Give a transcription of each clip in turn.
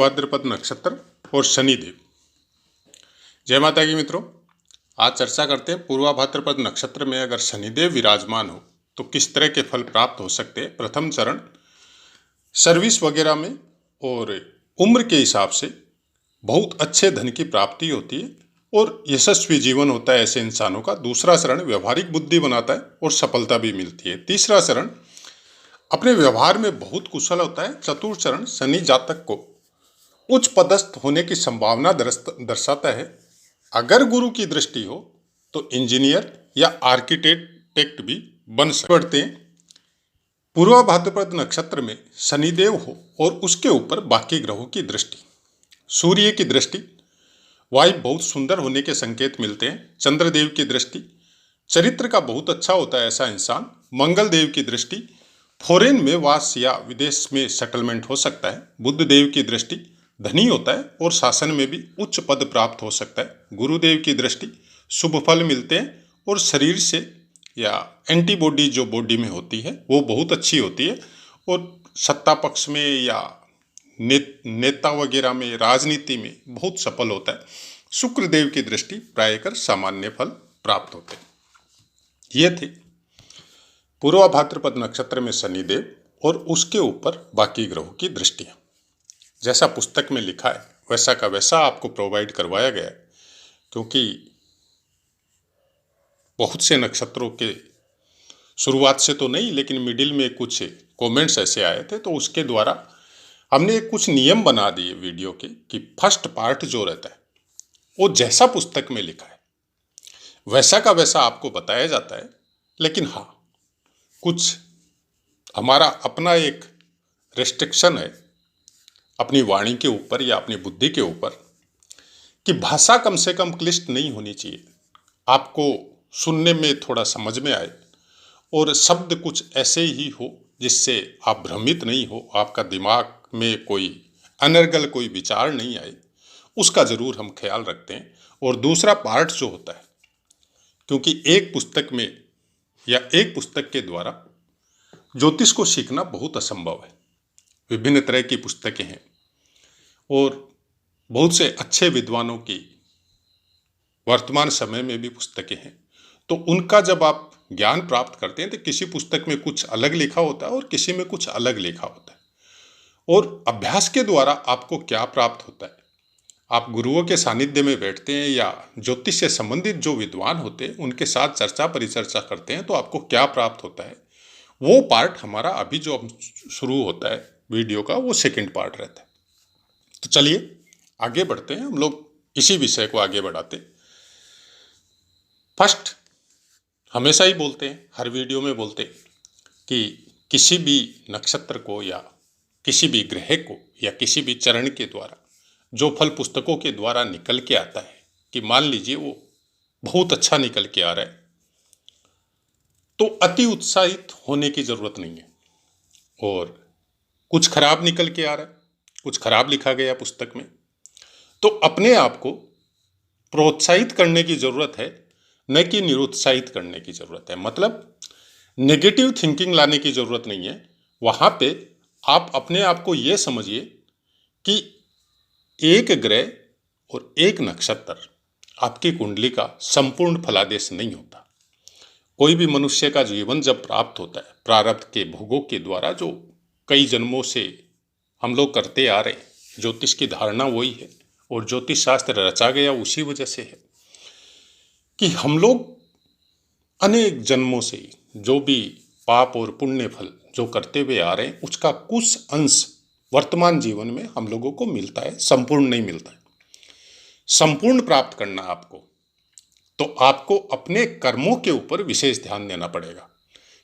भाद्रपद नक्षत्र और शनिदेव। जय माता की मित्रों, आज चर्चा करते हैं पूर्वा भाद्रपद नक्षत्र में अगर शनिदेव विराजमान हो तो किस तरह के फल प्राप्त हो सकते हैं। प्रथम चरण सर्विस वगैरह में और उम्र के हिसाब से बहुत अच्छे धन की प्राप्ति होती है और यशस्वी जीवन होता है ऐसे इंसानों का। दूसरा चरण व्यवहारिक बुद्धि बनाता है और सफलता भी मिलती है। तीसरा चरण अपने व्यवहार में बहुत कुशल होता है। चतुर्थ चरण शनि जातक को उच्च पदस्थ होने की संभावना दर्शाता है। अगर गुरु की दृष्टि हो तो इंजीनियर या आर्किटेक्ट भी बन सकते हैं। पूर्वा भाद्रपद नक्षत्र में शनिदेव हो और उसके ऊपर बाकी ग्रहों की दृष्टि, सूर्य की दृष्टि, वायु बहुत सुंदर होने के संकेत मिलते हैं। चंद्रदेव की दृष्टि, चरित्र का बहुत अच्छा होता है ऐसा इंसान। मंगल देव की दृष्टि, फॉरेन में वास या विदेश में सेटलमेंट हो सकता है। बुध देव की दृष्टि, धनी होता है और शासन में भी उच्च पद प्राप्त हो सकता है। गुरुदेव की दृष्टि, शुभ फल मिलते हैं और शरीर से या एंटीबॉडी जो बॉडी में होती है वो बहुत अच्छी होती है और सत्ता पक्ष में या नेता वगैरह में, राजनीति में बहुत सफल होता है। शुक्र देव की दृष्टि, प्रायकर सामान्य फल प्राप्त होते हैं। ये थे पूर्वा भाद्रपद नक्षत्र में शनिदेव और उसके ऊपर बाकी ग्रहों की दृष्टियां। जैसा पुस्तक में लिखा है वैसा का वैसा आपको प्रोवाइड करवाया गया है, क्योंकि बहुत से नक्षत्रों के शुरुआत से तो नहीं लेकिन मिडिल में कुछ कमेंट्स ऐसे आए थे, तो उसके द्वारा हमने कुछ नियम बना दिए वीडियो के कि फर्स्ट पार्ट जो रहता है वो जैसा पुस्तक में लिखा है वैसा का वैसा आपको बताया जाता है। लेकिन हाँ, कुछ हमारा अपना एक रेस्ट्रिक्शन है अपनी वाणी के ऊपर या अपनी बुद्धि के ऊपर कि भाषा कम से कम क्लिष्ट नहीं होनी चाहिए, आपको सुनने में थोड़ा समझ में आए और शब्द कुछ ऐसे ही हो जिससे आप भ्रमित नहीं हो, आपका दिमाग में कोई अनर्गल कोई विचार नहीं आए, उसका जरूर हम ख्याल रखते हैं। और दूसरा पार्ट जो होता है, क्योंकि एक पुस्तक में या एक पुस्तक के द्वारा ज्योतिष को सीखना बहुत असंभव है। विभिन्न तरह की पुस्तकें हैं और बहुत से अच्छे विद्वानों की वर्तमान समय में भी पुस्तकें हैं, तो उनका जब आप ज्ञान प्राप्त करते हैं तो किसी पुस्तक में कुछ अलग लिखा होता है और किसी में कुछ अलग लिखा होता है। और अभ्यास के द्वारा आपको क्या प्राप्त होता है, आप गुरुओं के सानिध्य में बैठते हैं या ज्योतिष से संबंधित जो विद्वान होते हैं उनके साथ चर्चा परिचर्चा करते हैं तो आपको क्या प्राप्त होता है, वो पार्ट हमारा अभी जो शुरू होता है वीडियो का वो सेकंड पार्ट रहता है। तो चलिए आगे बढ़ते हैं, हम लोग इसी विषय को आगे बढ़ाते। फर्स्ट हमेशा ही बोलते हैं, हर वीडियो में बोलते हैं कि किसी भी नक्षत्र को या किसी भी ग्रह को या किसी भी चरण के द्वारा जो फल पुस्तकों के द्वारा निकल के आता है, कि मान लीजिए वो बहुत अच्छा निकल के आ रहा है, तो अति उत्साहित होने की जरूरत नहीं है। और कुछ खराब निकल के आ रहा है, कुछ खराब लिखा गया पुस्तक में, तो अपने आप को प्रोत्साहित करने की जरूरत है, न कि निरुत्साहित करने की जरूरत है। मतलब नेगेटिव थिंकिंग लाने की जरूरत नहीं है। वहां पे आप अपने आप को यह समझिए कि एक ग्रह और एक नक्षत्र आपकी कुंडली का संपूर्ण फलादेश नहीं होता। कोई भी मनुष्य का जीवन जब प्राप्त होता है प्रारब्ध के भोगों के द्वारा, जो कई जन्मों से हम लोग करते आ रहे हैं, ज्योतिष की धारणा वही है और ज्योतिष शास्त्र रचा गया उसी वजह से है कि हम लोग अनेक जन्मों से जो भी पाप और पुण्य फल जो करते हुए आ रहे हैं उसका कुछ अंश वर्तमान जीवन में हम लोगों को मिलता है, संपूर्ण नहीं मिलता है। संपूर्ण प्राप्त करना आपको, तो आपको अपने कर्मों के ऊपर विशेष ध्यान देना पड़ेगा।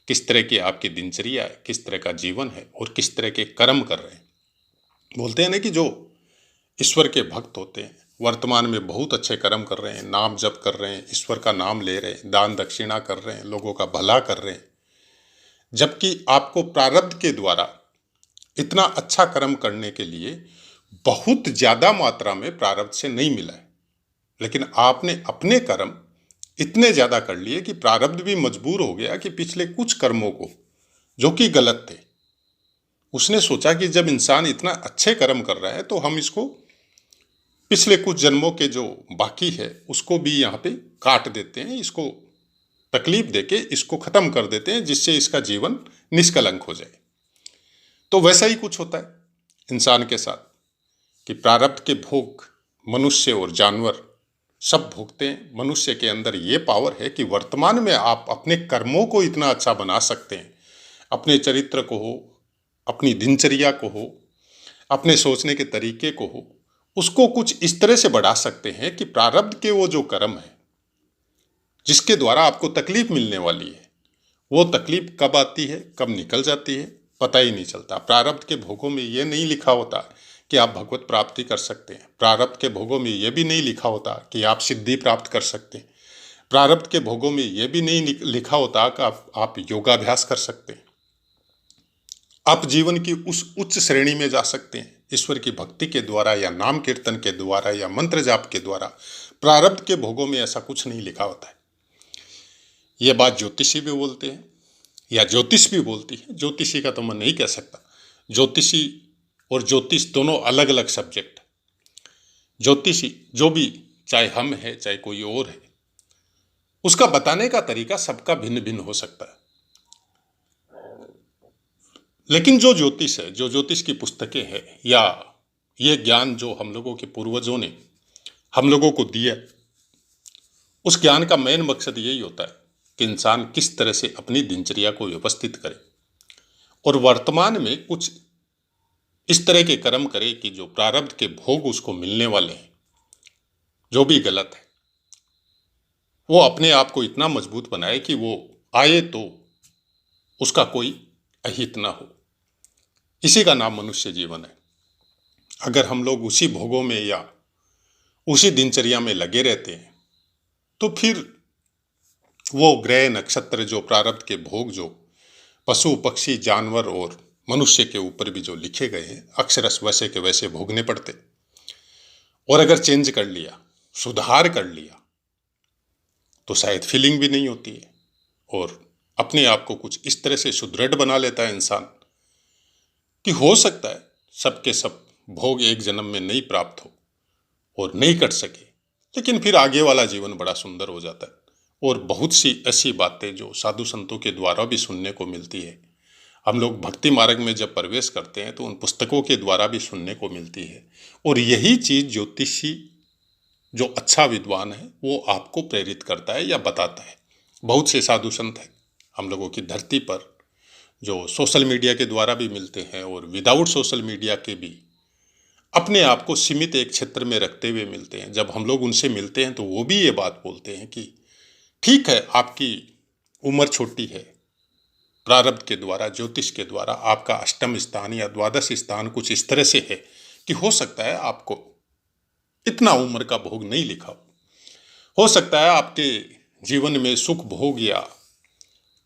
किस तरह की आपकी दिनचर्या है, किस तरह का जीवन है और किस तरह के कर्म कर रहे हैं। बोलते हैं ना कि जो ईश्वर के भक्त होते हैं वर्तमान में बहुत अच्छे कर्म कर रहे हैं, नाम जप कर रहे हैं, ईश्वर का नाम ले रहे हैं, दान दक्षिणा कर रहे हैं, लोगों का भला कर रहे हैं, जबकि आपको प्रारब्ध के द्वारा इतना अच्छा कर्म करने के लिए बहुत ज्यादा मात्रा में प्रारब्ध से नहीं मिला है। लेकिन आपने अपने कर्म इतने ज्यादा कर लिए कि प्रारब्ध भी मजबूर हो गया कि पिछले कुछ कर्मों को जो कि गलत थे उसने सोचा कि जब इंसान इतना अच्छे कर्म कर रहा है तो हम इसको पिछले कुछ जन्मों के जो बाकी है उसको भी यहाँ पे काट देते हैं, इसको तकलीफ देके इसको खत्म कर देते हैं, जिससे इसका जीवन निष्कलंक हो जाए। तो वैसा ही कुछ होता है इंसान के साथ कि प्रारब्ध के भोग मनुष्य और जानवर सब भोगते हैं। मनुष्य के अंदर ये पावर है कि वर्तमान में आप अपने कर्मों को इतना अच्छा बना सकते हैं, अपने चरित्र को हो, अपनी दिनचर्या को हो, अपने सोचने के तरीके को हो, उसको कुछ इस तरह से बढ़ा सकते हैं कि प्रारब्ध के वो जो कर्म है जिसके द्वारा आपको तकलीफ मिलने वाली है, वो तकलीफ कब आती है कब निकल जाती है पता ही नहीं चलता। प्रारब्ध के भोगों में ये नहीं लिखा होता कि आप भगवत प्राप्ति कर सकते हैं। प्रारब्ध के भोगों में ये भी नहीं लिखा होता कि आप सिद्धि प्राप्त कर सकते हैं। प्रारब्ध के भोगों में ये भी नहीं लिखा होता कि आप योगाभ्यास कर सकते हैं, आप जीवन की उस उच्च श्रेणी में जा सकते हैं ईश्वर की भक्ति के द्वारा या नाम कीर्तन के द्वारा या मंत्र जाप के द्वारा। प्रारब्ध के भोगों में ऐसा कुछ नहीं लिखा होता है। ये बात ज्योतिषी भी बोलते हैं या ज्योतिष भी बोलती है। ज्योतिषी का तो मैं नहीं कह सकता, ज्योतिषी और ज्योतिष दोनों अलग अलग सब्जेक्ट। ज्योतिषी जो भी, चाहे हम है चाहे कोई और है, उसका बताने का तरीका सबका भिन्न भिन्न हो सकता है। लेकिन जो ज्योतिष है, जो ज्योतिष की पुस्तकें हैं या ये ज्ञान जो हम लोगों के पूर्वजों ने हम लोगों को दिया, उस ज्ञान का मेन मकसद यही होता है कि इंसान किस तरह से अपनी दिनचर्या को व्यवस्थित करे और वर्तमान में कुछ इस तरह के कर्म करे कि जो प्रारब्ध के भोग उसको मिलने वाले हैं, जो भी गलत है, वो अपने आप को इतना मजबूत बनाए कि वो आए तो उसका कोई अहित ना हो। इसी का नाम मनुष्य जीवन है। अगर हम लोग उसी भोगों में या उसी दिनचर्या में लगे रहते हैं तो फिर वो ग्रह नक्षत्र जो प्रारब्ध के भोग जो पशु पक्षी जानवर और मनुष्य के ऊपर भी जो लिखे गए हैं अक्षरश वैसे के वैसे भोगने पड़ते। और अगर चेंज कर लिया, सुधार कर लिया, तो शायद फीलिंग भी नहीं होती है और अपने आप को कुछ इस तरह से सुदृढ़ बना लेता है इंसान कि हो सकता है सबके सब भोग एक जन्म में नहीं प्राप्त हो और नहीं कट सके, लेकिन फिर आगे वाला जीवन बड़ा सुंदर हो जाता है। और बहुत सी ऐसी बातें जो साधु संतों के द्वारा भी सुनने को मिलती है, हम लोग भक्ति मार्ग में जब प्रवेश करते हैं तो उन पुस्तकों के द्वारा भी सुनने को मिलती है। और यही चीज़ ज्योतिषी जो अच्छा विद्वान है वो आपको प्रेरित करता है या बताता है। बहुत से साधु संत हैं हम लोगों की धरती पर जो सोशल मीडिया के द्वारा भी मिलते हैं और विदाउट सोशल मीडिया के भी अपने आप को सीमित एक क्षेत्र में रखते हुए मिलते हैं। जब हम लोग उनसे मिलते हैं तो वो भी ये बात बोलते हैं कि ठीक है, आपकी उम्र छोटी है, प्रारब्ध के द्वारा ज्योतिष के द्वारा आपका अष्टम स्थान या द्वादश स्थान कुछ इस तरह से है कि हो सकता है आपको इतना उम्र का भोग नहीं लिखा हो सकता है आपके जीवन में सुख भोग या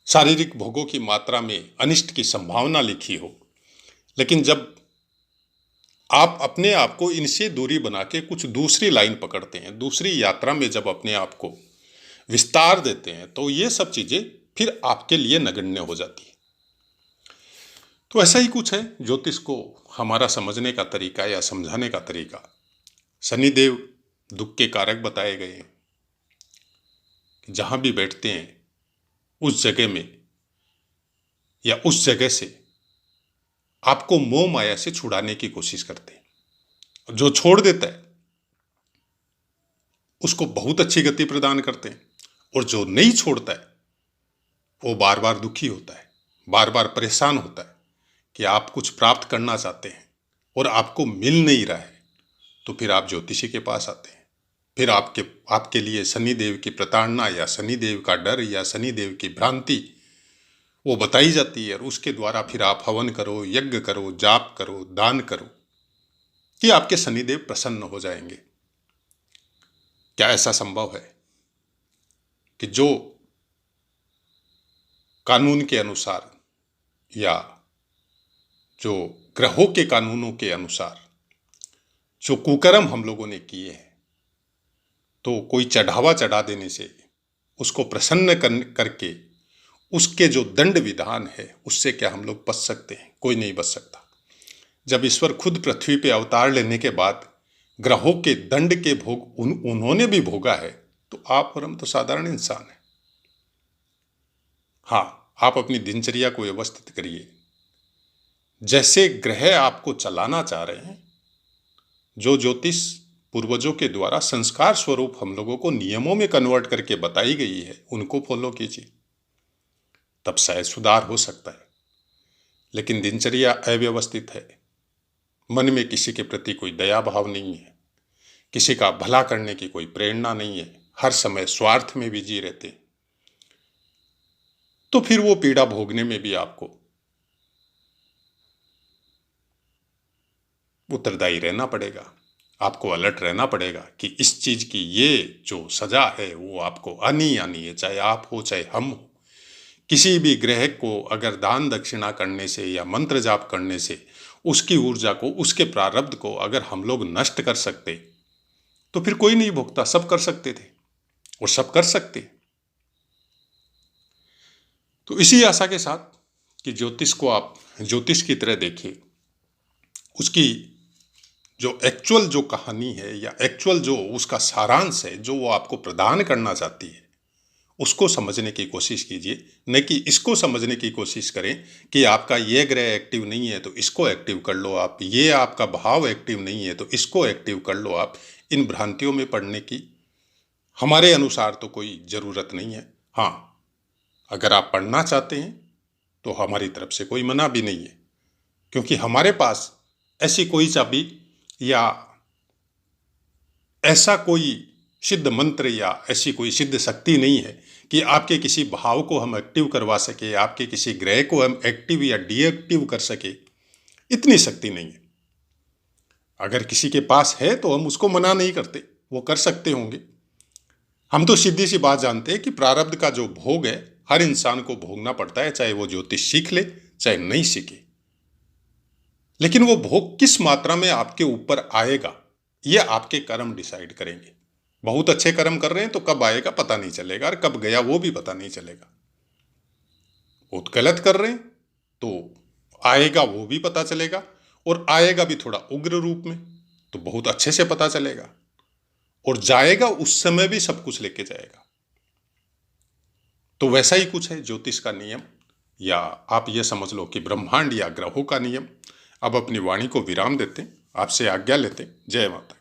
शारीरिक भोगों की मात्रा में अनिष्ट की संभावना लिखी हो। लेकिन जब आप अपने आप को इनसे दूरी बना के कुछ दूसरी लाइन पकड़ते हैं, दूसरी यात्रा में जब अपने आप को विस्तार देते हैं, तो ये सब चीजें फिर आपके लिए नगण्य हो जाती है। तो ऐसा ही कुछ है ज्योतिष को हमारा समझने का तरीका या समझाने का तरीका। शनिदेव दुख के कारक बताए गए हैं कि जहां भी बैठते हैं उस जगह में या उस जगह से आपको मोह माया से छुड़ाने की कोशिश करते हैं। जो छोड़ देता है उसको बहुत अच्छी गति प्रदान करते हैं और जो नहीं छोड़ता है वो बार बार दुखी होता है, बार बार परेशान होता है कि आप कुछ प्राप्त करना चाहते हैं और आपको मिल नहीं रहा है। तो फिर आप ज्योतिषी के पास आते हैं, फिर आपके लिए शनिदेव की प्रताड़ना या शनिदेव का डर या शनिदेव की भ्रांति वो बताई जाती है और उसके द्वारा फिर आप हवन करो, यज्ञ करो, जाप करो, दान करो कि आपके शनिदेव प्रसन्न हो जाएंगे। क्या ऐसा संभव है कि जो कानून के अनुसार या जो ग्रहों के कानूनों के अनुसार जो कुकर्म हम लोगों ने किए हैं, तो कोई चढ़ावा चढ़ा देने से उसको प्रसन्न करके उसके जो दंड विधान है उससे क्या हम लोग बच सकते हैं? कोई नहीं बच सकता। जब ईश्वर खुद पृथ्वी पे अवतार लेने के बाद ग्रहों के दंड के भोग उन्होंने भी भोगा है, तो आप और हम तो साधारण इंसान हैं। हाँ, आप अपनी दिनचर्या को व्यवस्थित करिए। जैसे ग्रह आपको चलाना चाह रहे हैं, जो ज्योतिष पूर्वजों के द्वारा संस्कार स्वरूप हम लोगों को नियमों में कन्वर्ट करके बताई गई है, उनको फॉलो कीजिए, तब शायद सुधार हो सकता है। लेकिन दिनचर्या अव्यवस्थित है, मन में किसी के प्रति कोई दया भाव नहीं है, किसी का भला करने की कोई प्रेरणा नहीं है, हर समय स्वार्थ में बिजी रहते, तो फिर वो पीड़ा भोगने में भी आपको उत्तरदायी रहना पड़ेगा। आपको अलर्ट रहना पड़ेगा कि इस चीज की ये जो सजा है वो आपको आनी आनी है, चाहे आप हो चाहे हम हो। किसी भी ग्रह को अगर दान दक्षिणा करने से या मंत्र जाप करने से उसकी ऊर्जा को, उसके प्रारब्ध को अगर हम लोग नष्ट कर सकते तो फिर कोई नहीं भोगता, सब कर सकते थे और सब कर सकते। तो इसी आशा के साथ कि ज्योतिष को आप ज्योतिष की तरह देखिए, उसकी जो एक्चुअल जो कहानी है या एक्चुअल जो उसका सारांश है जो वो आपको प्रदान करना चाहती है, उसको समझने की कोशिश कीजिए। न कि इसको समझने की कोशिश करें कि आपका ये ग्रह एक्टिव नहीं है तो इसको एक्टिव कर लो आप, ये आपका भाव एक्टिव नहीं है तो इसको एक्टिव कर लो आप। इन भ्रांतियों में पड़ने की हमारे अनुसार तो कोई ज़रूरत नहीं है। हाँ, अगर आप पढ़ना चाहते हैं तो हमारी तरफ से कोई मना भी नहीं है, क्योंकि हमारे पास ऐसी कोई चाबी या ऐसा कोई सिद्ध मंत्र या ऐसी कोई सिद्ध शक्ति नहीं है कि आपके किसी भाव को हम एक्टिव करवा सके, आपके किसी ग्रह को हम एक्टिव या डीएक्टिव कर सके, इतनी शक्ति नहीं है। अगर किसी के पास है तो हम उसको मना नहीं करते, वो कर सकते होंगे। हम तो सीधी सी बात जानते हैं कि प्रारब्ध का जो भोग है हर इंसान को भोगना पड़ता है, चाहे वो ज्योतिष सीख ले चाहे नहीं सीखे। लेकिन वो भोग किस मात्रा में आपके ऊपर आएगा ये आपके कर्म डिसाइड करेंगे। बहुत अच्छे कर्म कर रहे हैं तो कब आएगा पता नहीं चलेगा, और कब गया वो भी पता नहीं चलेगा। बहुत गलत कर रहे हैं तो आएगा वो भी पता चलेगा, और आएगा भी थोड़ा उग्र रूप में तो बहुत अच्छे से पता चलेगा, और जाएगा उस समय भी सब कुछ लेके जाएगा। तो वैसा ही कुछ है ज्योतिष का नियम, या आप ये समझ लो कि ब्रह्मांड या ग्रहों का नियम। अब अपनी वाणी को विराम देते हैं, आपसे आज्ञा लेते हैं। जय माता।